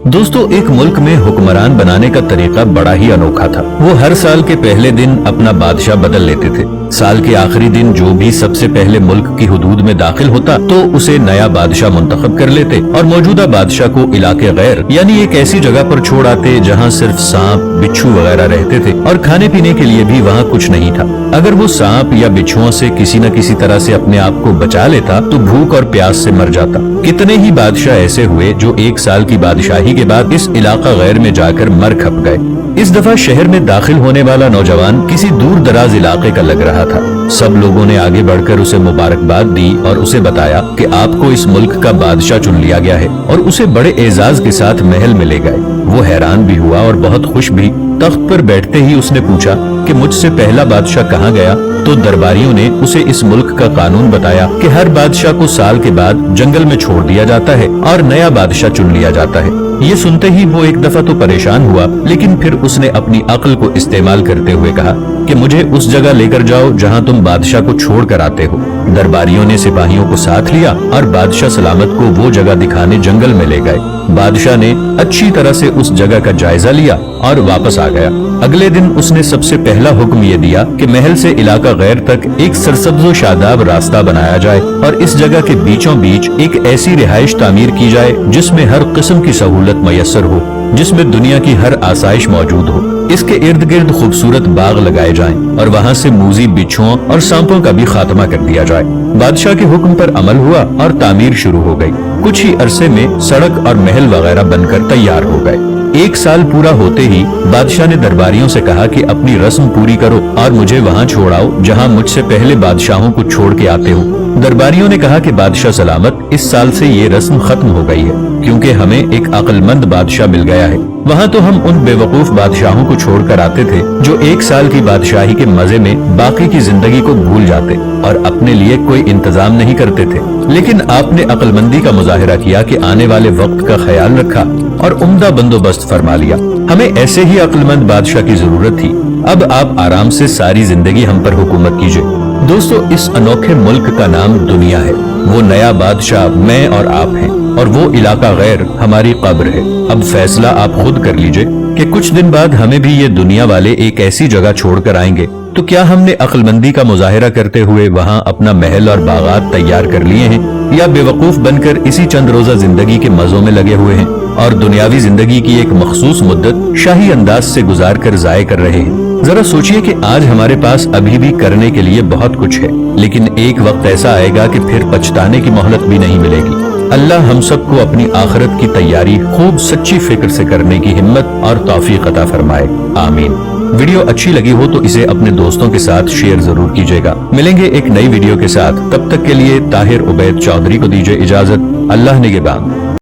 दोस्तों, एक मुल्क में हुक्मरान बनाने का तरीका बड़ा ही अनोखा था। वो हर साल के पहले दिन अपना बादशाह बदल लेते थे। साल के आखिरी दिन जो भी सबसे पहले मुल्क की हुदूद में दाखिल होता तो उसे नया बादशाह मुंतखब कर लेते और मौजूदा बादशाह को इलाके गैर यानी एक ऐसी जगह पर छोड़ आते जहाँ सिर्फ सांप बिच्छू वगैरह रहते थे और खाने पीने के लिए भी वहाँ कुछ नहीं था। अगर वो सांप या बिच्छुओं से किसी न किसी तरह से अपने आप को बचा लेता तो भूख और प्यास से मर जाता। कितने ही बादशाह ऐसे हुए जो एक साल की बादशाही के बाद इस इलाका गैर में जाकर मर खप गए। इस दफा शहर में दाखिल होने वाला नौजवान किसी दूर दराज इलाके का लग रहा था। सब लोगों ने आगे बढ़कर उसे मुबारकबाद दी और उसे बताया कि आपको इस मुल्क का बादशाह चुन लिया गया है और उसे बड़े एजाज के साथ महल में ले गए। वो हैरान भी हुआ और बहुत खुश भी। तख्त पर बैठते ही उसने पूछा कि मुझसे पहला बादशाह कहाँ गया? तो दरबारियों ने उसे इस मुल्क का कानून बताया कि हर बादशाह को साल के बाद जंगल में छोड़ दिया जाता है और नया बादशाह चुन लिया जाता है। ये सुनते ही वो एक दफा तो परेशान हुआ, लेकिन फिर उसने अपनी अक्ल को इस्तेमाल करते हुए कहा कि मुझे उस जगह लेकर जाओ जहाँ तुम बादशाह को छोड़ कर आते हो। दरबारियों ने सिपाहियों को साथ लिया और बादशाह सलामत को वो जगह दिखाने जंगल में ले गए। बादशाह ने अच्छी तरह से उस जगह का जायजा लिया और वापस आ गया। अगले दिन उसने सबसे पहला हुक्म ये दिया कि महल से इलाका गैर तक एक सरसब्ज़ो शादाब रास्ता बनाया जाए और इस जगह के बीचों बीच एक ऐसी रिहाइश तामीर की जाए जिसमें हर किस्म की सहूलत मयसर हो, जिसमें दुनिया की हर आसाइश मौजूद हो। इसके इर्द गिर्द खूबसूरत बाग लगाए जाएं और वहाँ से मूजी बिच्छुओं और सांपों का भी खात्मा कर दिया जाए। बादशाह के हुक्म पर अमल हुआ और तामीर शुरू हो गई। कुछ ही अरसे में सड़क और महल वगैरह बनकर तैयार हो गए। एक साल पूरा होते ही बादशाह ने दरबारियों से कहा कि अपनी रस्म पूरी करो और मुझे वहाँ छोड़ाओ जहाँ मुझसे पहले बादशाहों को छोड़ के आते हो। दरबारियों ने कहा कि बादशाह सलामत, इस साल से ये रस्म खत्म हो गई है क्योंकि हमें एक अक्लमंद बादशाह मिल गया है। वहाँ तो हम उन बेवकूफ बादशाहों को छोड़कर आते थे जो एक साल की बादशाही के मजे में बाकी की जिंदगी को भूल जाते और अपने लिए कोई इंतजाम नहीं करते थे। लेकिन आपने अक्लमंदी का मुजाहिरा किया कि आने वाले वक्त का ख्याल रखा और उम्दा बंदोबस्त फरमा लिया। हमें ऐसे ही अक्लमंद बादशाह की जरूरत थी। अब आप आराम से सारी जिंदगी हम पर हुकूमत कीजिए। दोस्तों, इस अनोखे मुल्क का नाम दुनिया है। वो नया बादशाह मैं और आप हैं और वो इलाका गैर हमारी कब्र है। अब फैसला आप खुद कर लीजिए कि कुछ दिन बाद हमें भी ये दुनिया वाले एक ऐसी जगह छोड़कर आएंगे तो क्या हमने अक्लमंदी का मुजाहिरा करते हुए वहाँ अपना महल और बागात तैयार कर लिए हैं या बेवकूफ बनकर इसी चंद रोजा जिंदगी के मजों में लगे हुए हैं और दुनियावी जिंदगी की एक मखसूस मुद्दत शाही अंदाज से गुजार कर जाये कर रहे हैं। जरा सोचिए कि आज हमारे पास अभी भी करने के लिए बहुत कुछ है, लेकिन एक वक्त ऐसा आएगा कि फिर पछताने की मोहलत भी नहीं मिलेगी। अल्लाह हम सबको अपनी आखिरत की तैयारी खूब सच्ची फिक्र से करने की हिम्मत और तौफीक अता फरमाए। आमीन। वीडियो अच्छी लगी हो तो इसे अपने दोस्तों के साथ शेयर जरूर कीजिएगा। मिलेंगे एक नई वीडियो के साथ, तब तक के लिए ताहिर उबैद चौधरी को दीजिए इजाजत। अल्लाह निगहबान।